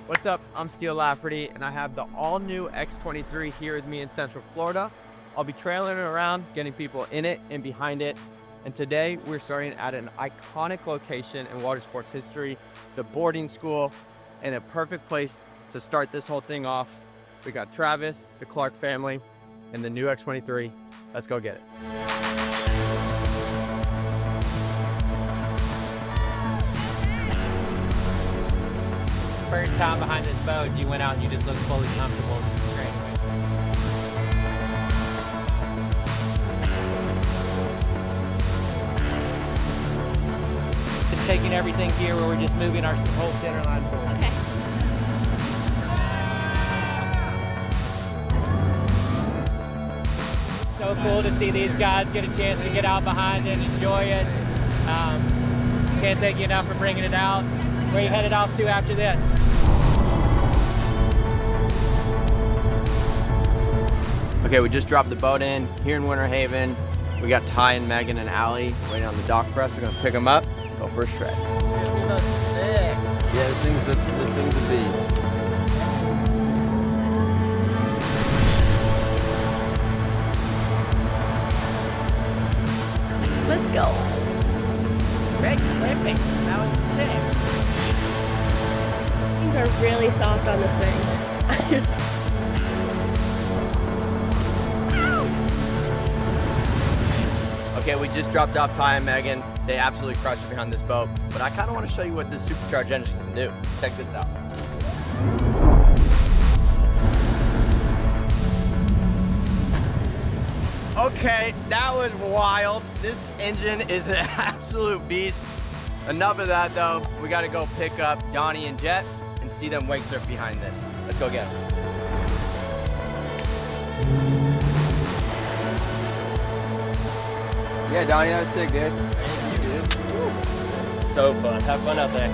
What's up? I'm Steele Lafferty, and I have the all-new X23 here with me in Central Florida. I'll be trailing it around, getting people in it and behind it. And today we're starting at an iconic location in water sports history, the boarding school, and a perfect place to start this whole thing off. We got Travis, the Clark family, and the new X23. Let's go get it. First time behind this boat, you went out and you just looked fully comfortable straight away. Just taking everything here where we're just moving our whole center line forward. Okay. So cool to see these guys get a chance to get out behind it, enjoy it. Can't thank you enough for bringing it out. Where are you headed off to after this? Okay, we just dropped the boat in here in Winter Haven. We got Ty and Megan and Allie waiting on the dock for us. We're gonna pick them up, go for a shred. Sick. Yeah, this thing's a beast. Let's go. Great flipping. That was sick. Things are really soft on this thing. Okay, we just dropped off Ty and Megan. They absolutely crushed it behind this boat, but I kind of want to show you what this supercharged engine can do. Check this out. Okay, that was wild. This engine is an absolute beast. Enough of that though. We gotta go pick up Donnie and Jet and see them wake surf behind this. Let's go get them. Yeah, Donnie, that was sick, dude. Thank you, dude. So fun. Have fun out there.